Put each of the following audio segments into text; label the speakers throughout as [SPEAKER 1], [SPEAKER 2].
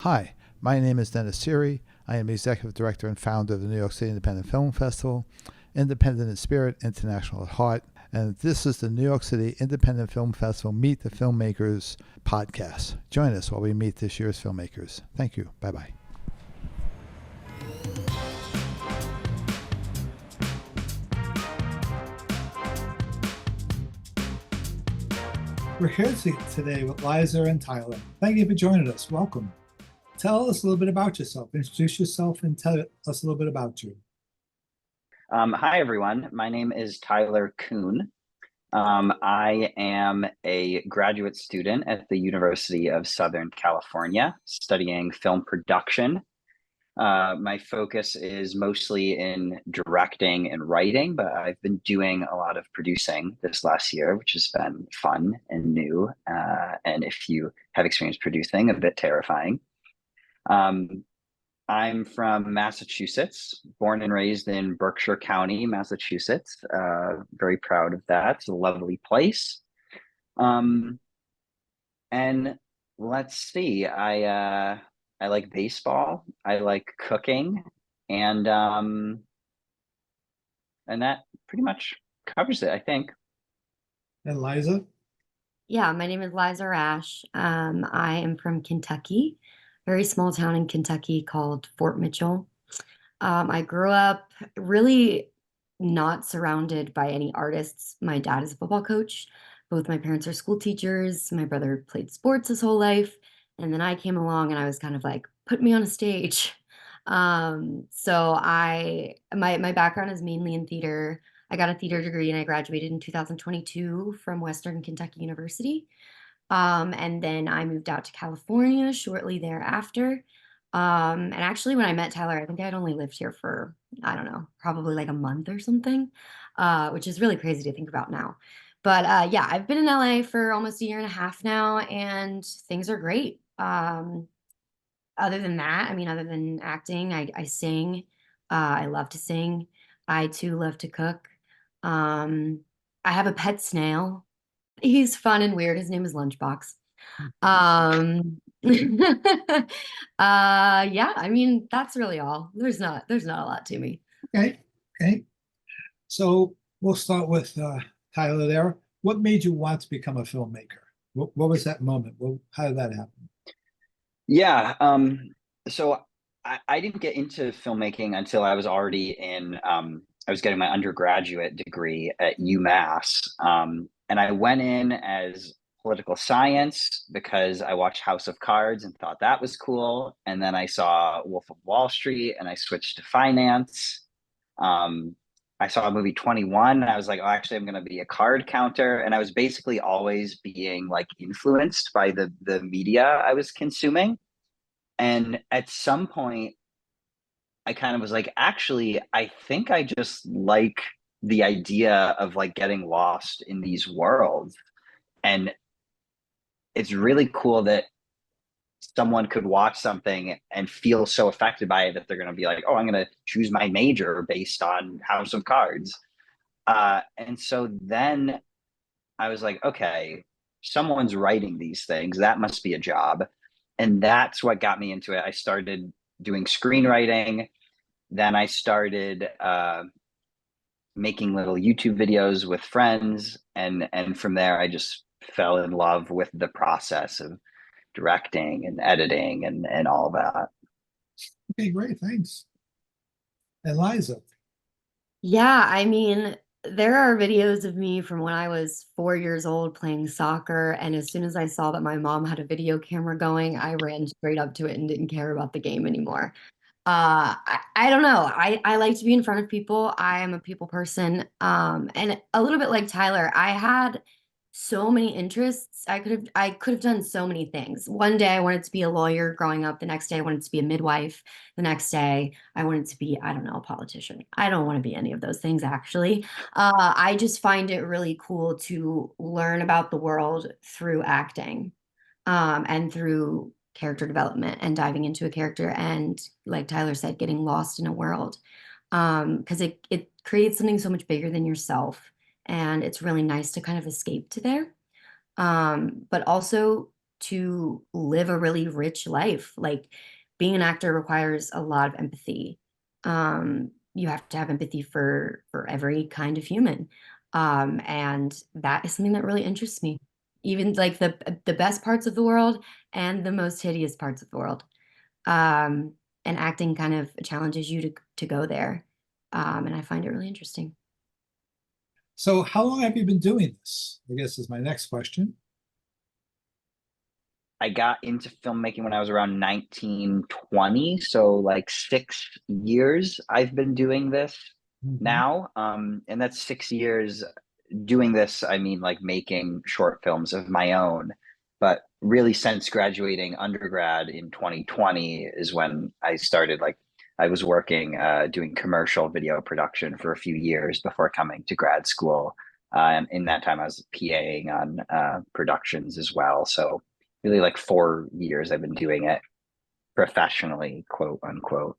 [SPEAKER 1] Hi, my name is Dennis Seary. I am Executive Director and founder of the New York City Independent Film Festival, Independent in Spirit, International at Heart, and this is the New York City Independent Film Festival Meet the Filmmakers podcast. Join us while we meet this year's filmmakers. Thank you. Bye-bye. We're here today with Liza and Tyler. Thank you for joining us. Welcome. Tell us a little bit about yourself. Introduce yourself and tell us a little bit about you.
[SPEAKER 2] Hi, everyone. My name is Tyler Coon. I am a graduate student at the University of Southern California studying film production. My focus is mostly in directing and writing, but I've been doing a lot of producing this last year, which has been fun and new. And if you have experience producing, a bit terrifying. I'm from Massachusetts, born and raised in Berkshire County, Massachusetts. Very proud of that. It's a lovely place. And let's see, I like baseball. I like cooking, and that pretty much covers it, I think.
[SPEAKER 1] And Liza?
[SPEAKER 3] Yeah, my name is Liza Rash. I am from Kentucky, very small town in Kentucky called Fort Mitchell. I grew up really not surrounded by any artists. My dad is a football coach. Both my parents are school teachers. My brother played sports his whole life. And then I came along and I was kind of like, put me on a stage. My background is mainly in theater. I got a theater degree and I graduated in 2022 from Western Kentucky University. And then I moved out to California shortly thereafter. And actually, when I met Tyler, I think I'd only lived here for, I don't know, probably like a month or something, which is really crazy to think about now. But yeah, I've been in LA for almost a year and a half now, and things are great. Other than that, I mean, other than acting, I sing. I love to sing. I too love to cook. Um, I have a pet snail. He's fun and weird. His name is Lunchbox. Um, yeah, I mean, that's really all. There's not a lot to me.
[SPEAKER 1] Okay. So we'll start with Tyler there. What made you want to become a filmmaker? What was that moment? How did that happen?
[SPEAKER 2] Yeah. So I didn't get into filmmaking until I was already I was getting my undergraduate degree at UMass. And I went in as political science because I watched House of Cards and thought that was cool. And then I saw Wolf of Wall Street and I switched to finance. Um, I saw a movie 21 and I was like, oh, actually, I'm going to be a card counter. And I was basically always being like influenced by the media I was consuming. And at some point, I kind of was like, actually, I think I just like the idea of like getting lost in these worlds. And it's really cool that someone could watch something and feel so affected by it that they're going to be like, oh, I'm going to choose my major based on House of Cards. And so then I was like, okay, someone's writing these things. That must be a job. And that's what got me into it. I started doing screenwriting. Then I started making little YouTube videos with friends. And from there, I just fell in love with the process of directing and editing and all that.
[SPEAKER 1] Okay, great. Thanks. And Liza?
[SPEAKER 3] Yeah, I mean, there are videos of me from when I was 4 years old playing soccer, and as soon as I saw that my mom had a video camera going, I ran straight up to it and didn't care about the game anymore. I don't know. I like to be in front of people. I am a people person. And a little bit like Tyler, I had so many interests. I could have done so many things. One day I wanted to be a lawyer growing up. The next day I wanted to be a midwife. The next day I wanted to be, I don't know, a politician. I don't want to be any of those things actually. I just find it really cool to learn about the world through acting, and through character development and diving into a character and, like Tyler said, getting lost in a world, because it creates something so much bigger than yourself, and it's really nice to kind of escape to there. But also to live a really rich life. Like being an actor requires a lot of empathy. You have to have empathy for every kind of human. And that is something that really interests me. Even like the best parts of the world and the most hideous parts of the world. And acting kind of challenges you to go there. And I find it really interesting.
[SPEAKER 4] So how long have you been doing this? I guess is my next question.
[SPEAKER 2] I got into filmmaking when I was around 19, 20. So like 6 years I've been doing this now. And that's 6 years doing this. I mean, like making short films of my own. But really, since graduating undergrad in 2020 is when I started. Like, I was working doing commercial video production for a few years before coming to grad school. And in that time, I was PAing on productions as well. So really, like 4 years I've been doing it professionally, quote unquote.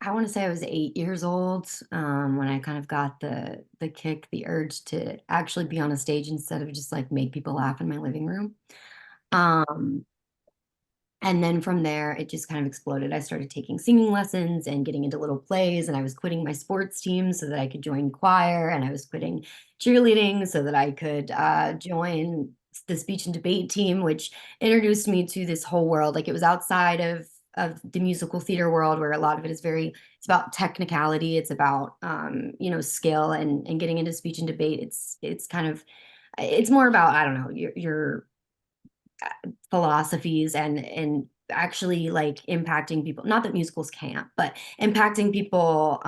[SPEAKER 3] I want to say I was 8 years old when I kind of got the kick, the urge to actually be on a stage instead of just like make people laugh in my living room. Um, and then from there, it just kind of exploded. I started taking singing lessons and getting into little plays, and I was quitting my sports team so that I could join choir, and I was quitting cheerleading so that I could join the speech and debate team, which introduced me to this whole world. Like it was outside of the musical theater world where a lot of it is it's about technicality, it's about skill, and getting into speech and debate. It's kind of it's more about, I don't know, your philosophies and actually like impacting people. Not that musicals can't, but impacting people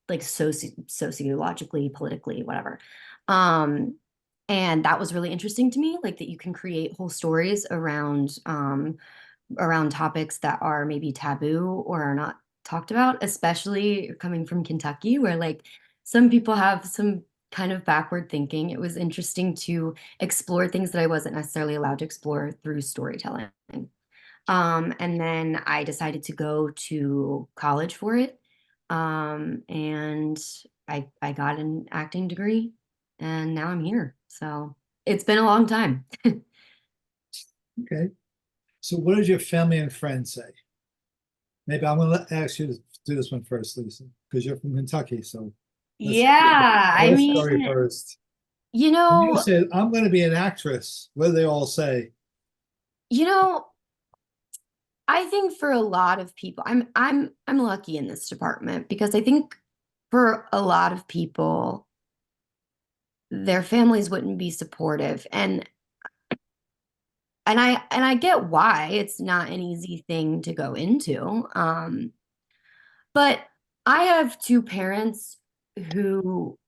[SPEAKER 3] like sociologically, politically, whatever. And that was really interesting to me, like that you can create whole stories around topics that are maybe taboo or are not talked about, especially coming from Kentucky, where like some people have some kind of backward thinking. It was interesting to explore things that I wasn't necessarily allowed to explore through storytelling. And then I decided to go to college for it. And I got an acting degree and now I'm here. So it's been a long time.
[SPEAKER 4] Okay. So what did your family and friends say? Maybe I'm going to ask you to do this one first, Lisa, because you're from Kentucky. So
[SPEAKER 3] Yeah, I
[SPEAKER 4] your
[SPEAKER 3] mean,
[SPEAKER 4] story first.
[SPEAKER 3] you
[SPEAKER 4] When you
[SPEAKER 3] know,
[SPEAKER 4] said, I'm going to be an actress, what do they all say?
[SPEAKER 3] you know, I think for a lot of people, I'm lucky in this department because I think for a lot of people, their families wouldn't be supportive. And I get why it's not an easy thing to go into. But I have two parents who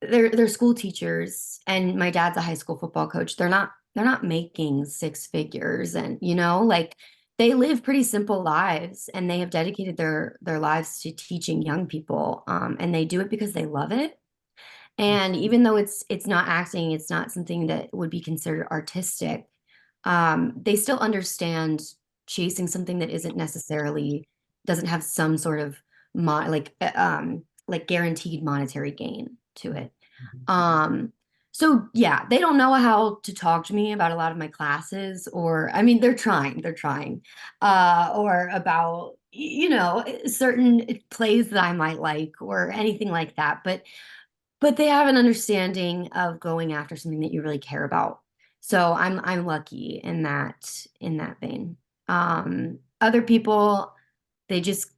[SPEAKER 3] they're school teachers, and my dad's a high school football coach. They're not making six figures, and like they live pretty simple lives, and they have dedicated their lives to teaching young people, and they do it because they love it. And even though it's not acting, it's not something that would be considered artistic, they still understand chasing something that isn't necessarily doesn't have some sort of like guaranteed monetary gain to it. So yeah, they don't know how to talk to me about a lot of my classes, or I mean, they're trying, or about certain plays that I might like or anything like that. But they have an understanding of going after something that you really care about. So I'm lucky in that vein. Other people, they just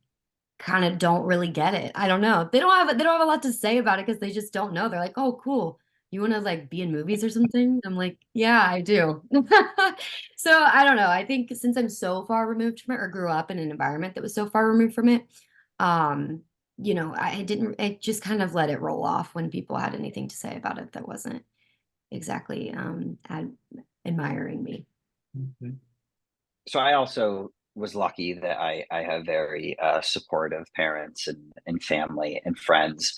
[SPEAKER 3] kind of don't really get it. I don't know. They don't have a lot to say about it because they just don't know. They're like, "Oh, cool. You want to like be in movies or something?" I'm like, "Yeah, I do." So I don't know. I think since I'm so far removed from it, or grew up in an environment that was so far removed from it, um, I just kind of let it roll off when people had anything to say about it that wasn't exactly admiring me.
[SPEAKER 4] Okay.
[SPEAKER 2] So I also was lucky that I have very supportive parents and family and friends.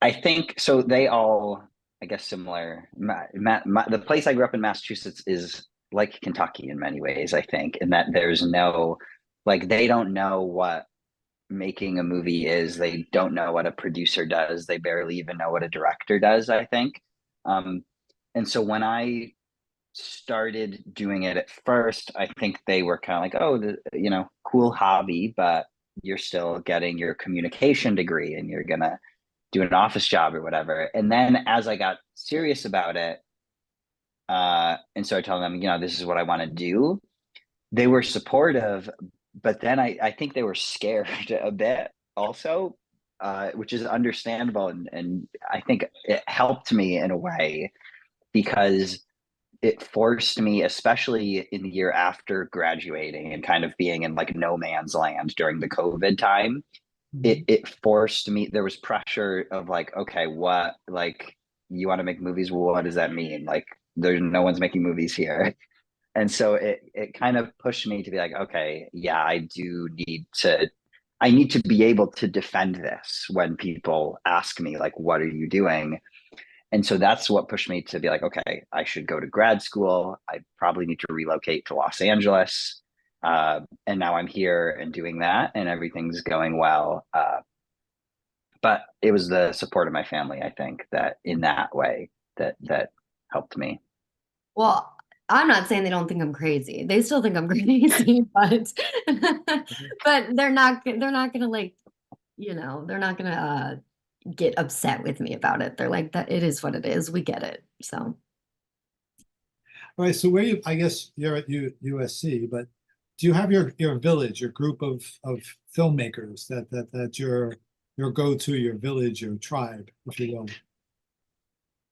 [SPEAKER 2] I think so. They all, I guess, similar. The place I grew up in, Massachusetts, is like Kentucky in many ways. I think, in that there's no, like, they don't know what making a movie is. They don't know what a producer does. They barely even know what a director does, I think. And so when I started doing it at first, I think they were kind of like, oh, cool hobby, but you're still getting your communication degree and you're gonna do an office job or whatever. And then as I got serious about it, and started telling them, this is what I want to do, they were supportive, but then I think they were scared a bit also, which is understandable. And I think it helped me in a way because it forced me, especially in the year after graduating and kind of being in like no man's land during the COVID time, it forced me, there was pressure of like, okay, what, like, you want to make movies? Well, what does that mean? Like, there's no one's making movies here. And so it kind of pushed me to be like, okay, yeah, I need to be able to defend this when people ask me, like, what are you doing? And so that's what pushed me to be like, okay, I should go to grad school. I probably need to relocate to Los Angeles. And now I'm here and doing that, and everything's going well. But it was the support of my family, I think, that in that way that helped me.
[SPEAKER 3] Well, I'm not saying they don't think I'm crazy. They still think I'm crazy, but they're not gonna like, they're not gonna get upset with me about it. They're like, that it is what it is. We get it. So.
[SPEAKER 4] All right. So I guess you're at USC, but do you have your village, your group of filmmakers that your go-to, your village, your tribe, if you will?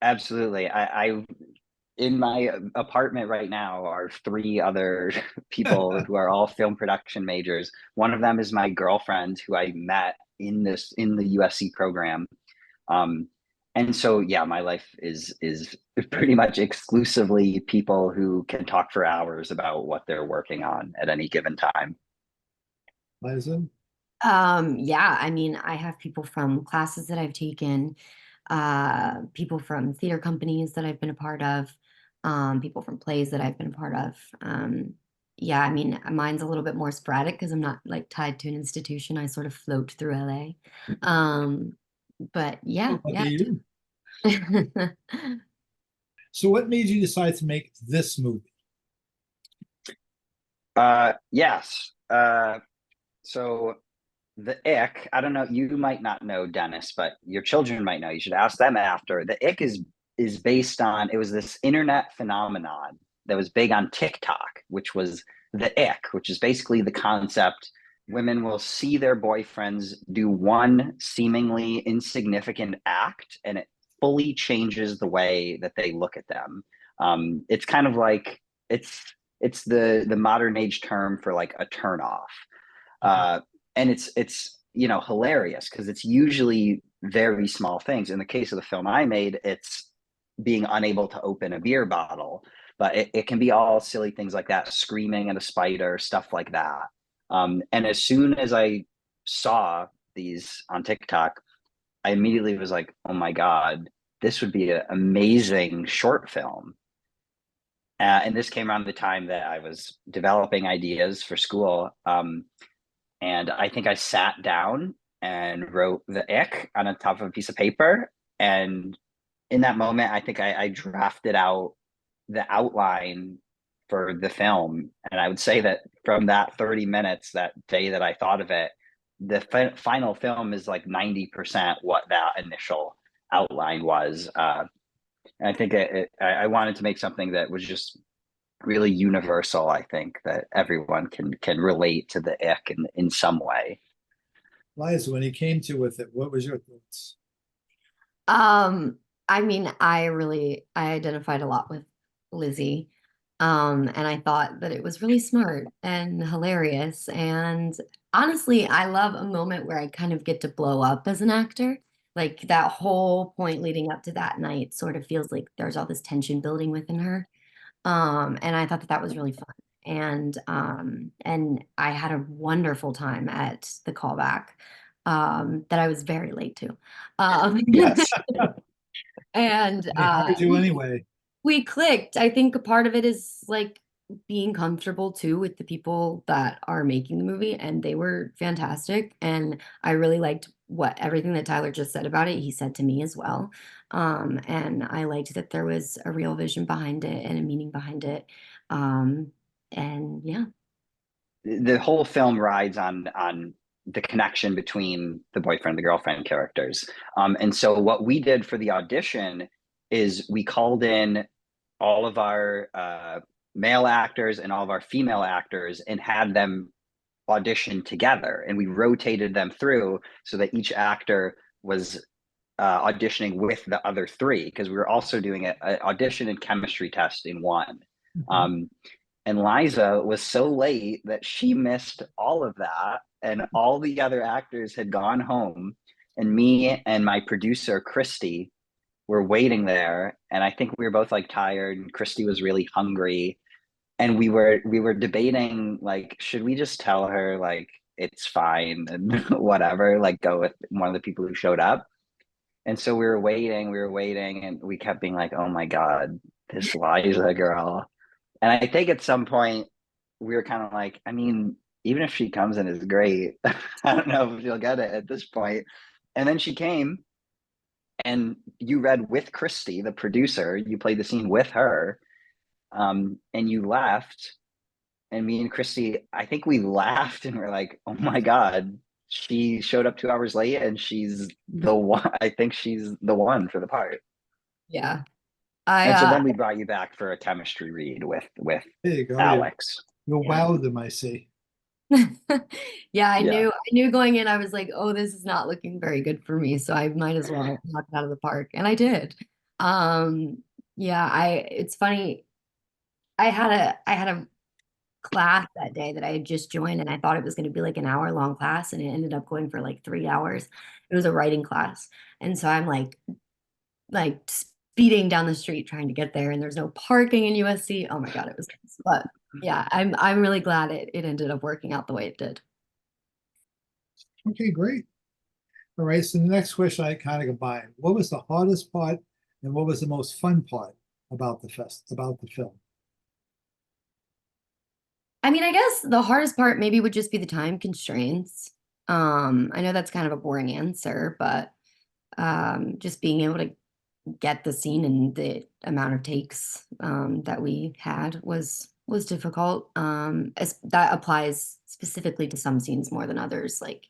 [SPEAKER 2] Absolutely. I in my apartment right now are 3 other people who are all film production majors. One of them is my girlfriend who I met in the USC program. And so, yeah, my life is pretty much exclusively people who can talk for hours about what they're working on at any given time.
[SPEAKER 4] Liza?
[SPEAKER 3] Yeah, I mean, I have people from classes that I've taken, people from theater companies that I've been a part of, people from plays that I've been a part of. Yeah, I mean, mine's a little bit more sporadic because I'm not like tied to an institution. I sort of float through LA. But yeah,
[SPEAKER 4] Lucky
[SPEAKER 3] yeah.
[SPEAKER 4] you. So what made you decide to make this movie?
[SPEAKER 2] Yes. So the ick, I don't know, you might not know, Dennis, but your children might know. You should ask them after. The ick is based on, it was this internet phenomenon that was big on TikTok, which was the ick, which is basically the concept women will see their boyfriends do one seemingly insignificant act and it fully changes the way that they look at them. It's kind of like it's the modern age term for like a turn off. And it's hilarious because it's usually very small things. In the case of the film I made, it's being unable to open a beer bottle, but it can be all silly things like that, screaming at a spider, stuff like that. And as soon as I saw these on TikTok, I immediately was like, oh my God, this would be an amazing short film. And this came around the time that I was developing ideas for school. And I think I sat down and wrote the ick on the top of a piece of paper. And in that moment, I think I drafted out the outline for the film. And I would say that from that 30 minutes, that day that I thought of it, the final film is like 90% what that initial outline was. And I think I wanted to make something that was just really universal. I think that everyone can relate to the ick in some way.
[SPEAKER 4] Liza, when he came to with it, what was your thoughts?
[SPEAKER 3] I mean, I identified a lot with Lizzie. And I thought that it was really smart and hilarious. And honestly, I love a moment where I kind of get to blow up as an actor. Like that whole point leading up to that night sort of feels like there's all this tension building within her. And I thought that was really fun. And I had a wonderful time at the callback that I was very late to.
[SPEAKER 4] Yes.
[SPEAKER 3] And
[SPEAKER 4] They hired you anyway.
[SPEAKER 3] we clicked. I think a part of it is like being comfortable too with the people that are making the movie, and they were fantastic. And I really liked what everything that Tyler just said about it, he said to me as well. And I liked that there was a real vision behind it and a meaning behind it. And yeah.
[SPEAKER 2] The whole film rides on the connection between the boyfriend and the girlfriend characters. And so what we did for the audition is we called in all of our male actors and all of our female actors and had them audition together, and we rotated them through so that each actor was auditioning with the other three, because we were also doing an audition and chemistry test in one. And Liza was so late that she missed all of that, and all the other actors had gone home, and me and my producer Christy were waiting there. And I think we were both like tired, and Christy was really hungry, and we were debating, like, should we just tell her like it's fine and whatever, like go with one of the people who showed up. And so we were waiting, and we kept being like, oh my god, this Liza girl. And I think at some point we were kind of like, I mean, even if she comes in is great, I don't know if she'll get it at this point. And then she came, and you read with Christy, the producer, you played the scene with her, and you left. And me and Christy, I think we laughed and we're like, oh my God, she showed up 2 hours late and she's the one. I think she's the one for the part.
[SPEAKER 3] Yeah.
[SPEAKER 2] And so then we brought you back for a chemistry read with
[SPEAKER 4] There you go.
[SPEAKER 2] Alex.
[SPEAKER 4] You'll wow them, I see.
[SPEAKER 3] Yeah, I knew going in, I was like, oh, this is not looking very good for me. So I might as well knock it out of the park. And I did. Yeah, it's funny. I had a class that day that I had just joined, and I thought it was going to be like an hour-long class, and it ended up going for like 3 hours. It was a writing class. And so I'm like speeding down the street trying to get there, and there's no parking in USC. Oh my God, it was, but yeah, I'm really glad it ended up working out the way it did.
[SPEAKER 4] Okay, great. All right, so the next question I kind of combined. What was the hardest part and what was the most fun part about the film?
[SPEAKER 3] I mean, I guess the hardest part maybe would just be the time constraints. I know that's kind of a boring answer, but just being able to get the scene and the amount of takes that we had was difficult. As that applies specifically to some scenes more than others, like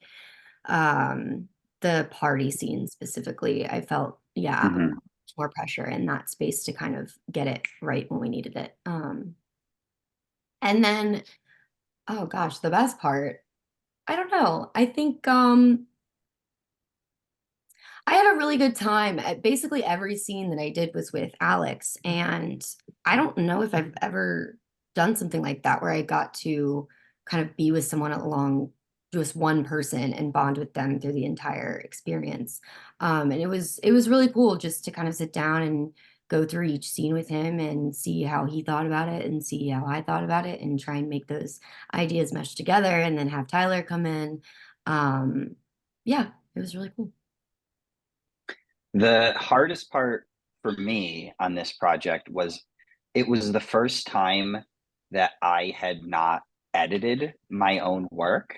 [SPEAKER 3] the party scene specifically. I felt more pressure in that space to kind of get it right when we needed it. And then, oh gosh, the best part, I don't know. I think I had a really good time at basically every scene that I did was with Alex. And I don't know if I've ever done something like that where I got to kind of be with someone along, just one person, and bond with them through the entire experience. And it was really cool just to kind of sit down and go through each scene with him and see how he thought about it and see how I thought about it and try and make those ideas mesh together, and then have Tyler come in. Yeah, it was really cool.
[SPEAKER 2] The hardest part for me on this project was it was the first time that I had not edited my own work.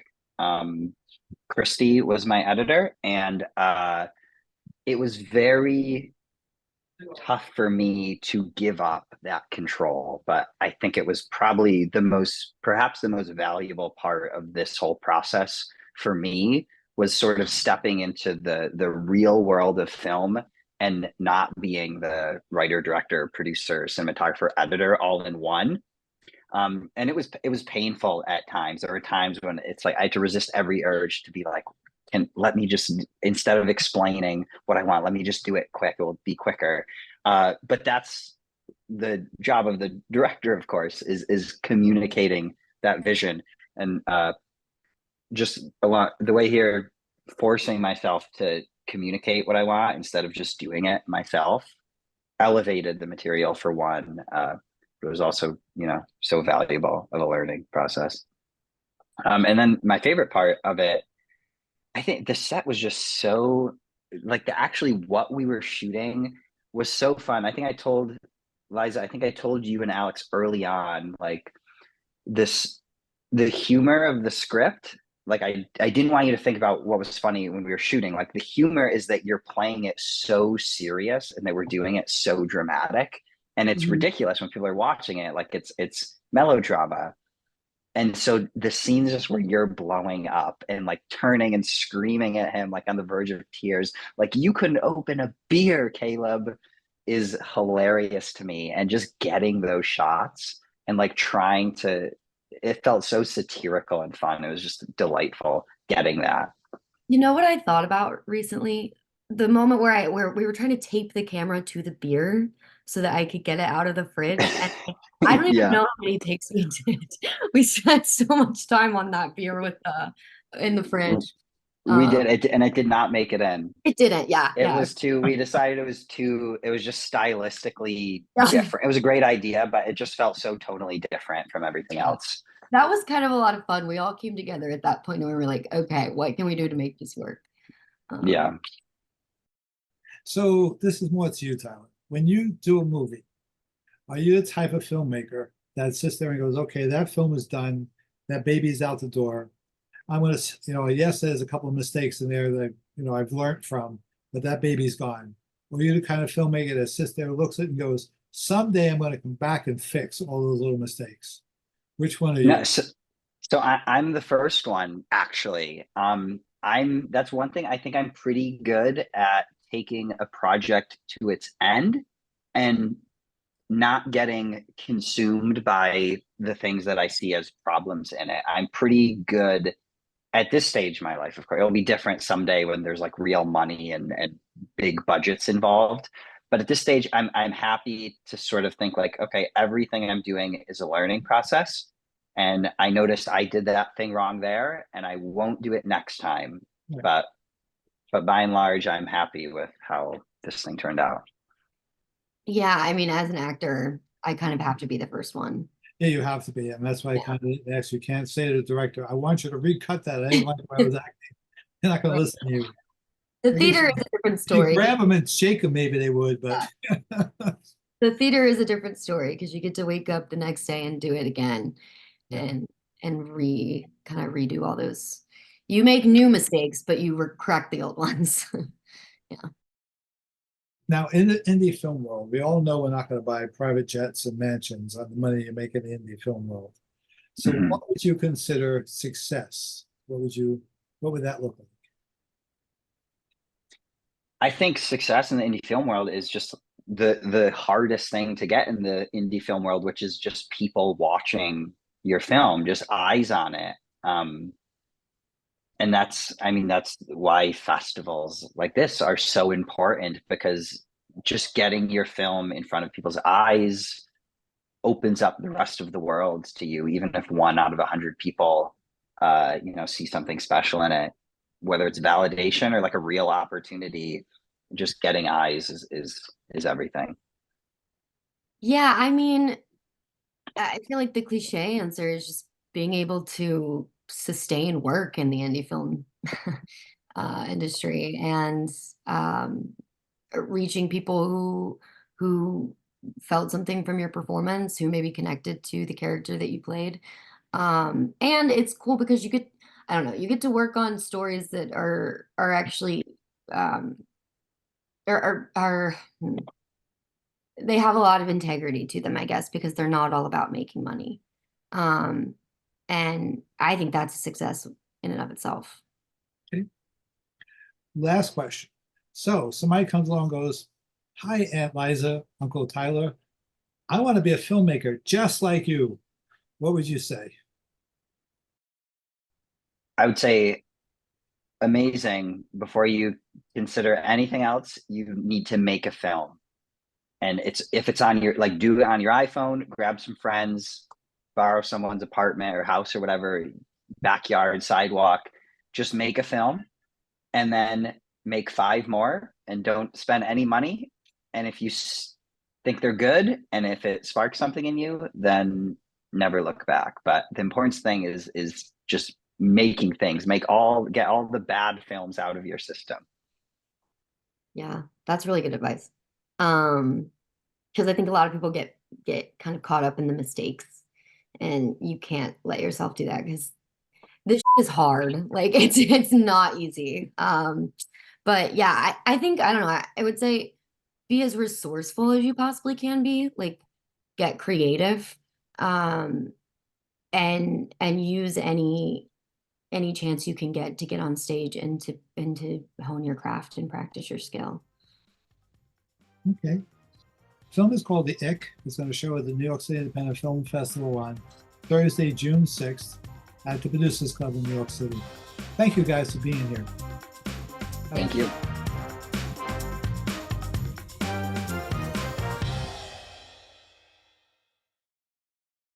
[SPEAKER 2] Christy was my editor, and it was very tough for me to give up that control. But I think it was probably perhaps the most valuable part of this whole process for me, was sort of stepping into the real world of film and not being the writer, director, producer, cinematographer, editor all in one. And it was painful at times. There were times when it's like I had to resist every urge to be like, let me just, instead of explaining what I want, let me just do it quick. It will be quicker. But that's the job of the director, of course, is communicating that vision. And just a lot the way here, forcing myself to communicate what I want instead of just doing it myself elevated the material for one. It was also, so valuable of a learning process. And then my favorite part of it, I think the set was just so, like, actually what we were shooting was so fun. I think I told Liza, I think I told you and Alex early on, like, this the humor of the script, like I didn't want you to think about what was funny when we were shooting. Like the humor is that you're playing it so serious and that we're doing it so dramatic, and it's
[SPEAKER 3] Mhm.
[SPEAKER 2] ridiculous when people are watching it. Like it's melodrama. And so the scenes just where you're blowing up and like turning and screaming at him, like on the verge of tears, like you couldn't open a beer, Caleb, is hilarious to me. And just getting those shots and like trying to, it felt so satirical and fun. It was just delightful getting that.
[SPEAKER 3] You know what I thought about recently? The moment where we were trying to tape the camera to the beer so that I could get it out of the fridge. And I don't even
[SPEAKER 2] Yeah,
[SPEAKER 3] know how many takes we did. We spent so much time on that beer with in the fridge.
[SPEAKER 2] we
[SPEAKER 3] Uh,
[SPEAKER 2] did it, and it did not make it in.
[SPEAKER 3] it didn't. Yeah,
[SPEAKER 2] It
[SPEAKER 3] yeah.
[SPEAKER 2] was too, we decided it was just stylistically
[SPEAKER 3] Yeah.
[SPEAKER 2] different. It was a great idea, but it just felt so totally different from everything else.
[SPEAKER 3] That was kind of a lot of fun. We all came together at that point and we were like, okay, what can we do to make this work?
[SPEAKER 2] Yeah.
[SPEAKER 4] So this is more to you, Tyler. When you do a movie, are you the type of filmmaker that sits there and goes, okay, that film is done, that baby's out the door. I'm gonna, yes, there's a couple of mistakes in there that, I've learned from, but that baby's gone. Or you're the kind of filmmaker that sits there, looks at it and goes, someday I'm gonna come back and fix all those little mistakes. Which one are
[SPEAKER 2] No,
[SPEAKER 4] you?
[SPEAKER 2] so I'm the first one actually. That's one thing I think I'm pretty good at, taking a project to its end and not getting consumed by the things that I see as problems in it. I'm pretty good at this stage of my life. Of course, it'll be different someday when there's like real money and big budgets involved. But at this stage, I'm happy to sort of think like, okay, everything I'm doing is a learning process. And I noticed I did that thing wrong there, and I won't do it next time.
[SPEAKER 4] Right.
[SPEAKER 2] But by and large, I'm happy with how this thing turned out.
[SPEAKER 3] Yeah, I mean, as an actor, I kind of have to be the first one.
[SPEAKER 4] Yeah, you have to be, and that's why I
[SPEAKER 3] Yeah.
[SPEAKER 4] kind of ask you can't say to the director, I want you to recut that. I didn't like where I was acting. They're not going to listen to you.
[SPEAKER 3] The
[SPEAKER 4] I guess
[SPEAKER 3] theater is a different
[SPEAKER 4] if you
[SPEAKER 3] story.
[SPEAKER 4] grab them and shake them, maybe they would, but
[SPEAKER 3] The theater is a different story because you get to wake up the next day and do it again
[SPEAKER 4] yeah.
[SPEAKER 3] and kind of redo all those. You make new mistakes, but you correct the old ones. Yeah.
[SPEAKER 4] Now, in the indie film world, we all know we're not going to buy private jets and mansions on the money you make in the indie film world. So,
[SPEAKER 2] Mhm.
[SPEAKER 4] what would you consider success? What would that look like?
[SPEAKER 2] I think success in the indie film world is just the hardest thing to get in the indie film world, which is just people watching your film, just eyes on it. And that's why festivals like this are so important, because just getting your film in front of people's eyes opens up the rest of the world to you, even if one out of 100 people, see something special in it, whether it's validation or like a real opportunity. Just getting eyes is everything.
[SPEAKER 3] Yeah, I mean, I feel like the cliche answer is just being able to sustain work in the indie film industry and um, reaching people who felt something from your performance, who maybe connected to the character that you played. And it's cool because I don't know, you get to work on stories that are actually um, are they have a lot of integrity to them, I guess, because they're not all about making money. Um, and I think that's a success in and of itself.
[SPEAKER 4] Okay. Last question. So, somebody comes along and goes, hi, Aunt Liza, Uncle Tyler. I want to be a filmmaker just like you. What would you say?
[SPEAKER 2] I would say amazing. Before you consider anything else, you need to make a film. And if it's on your, like, do it on your iPhone, grab some friends, borrow someone's apartment or house or whatever, backyard, sidewalk, just make a film, and then make 5 more and don't spend any money. And if you think they're good, and if it sparks something in you, then never look back. But the important thing is just making things, get all the bad films out of your system.
[SPEAKER 3] Yeah, that's really good advice. Because I think a lot of people get kind of caught up in the mistakes and you can't let yourself do that because this is hard. Like it's not easy. But yeah, I think I don't know. I would say be as resourceful as you possibly can be. Like get creative, and use any chance you can get to get on stage and to hone your craft and practice your skill.
[SPEAKER 4] Okay. Film is called The Ick. It's going to show at the New York City Independent Film Festival on Thursday, June 6th at the Producers Club in New York City. Thank you guys for being here.
[SPEAKER 2] Thank you.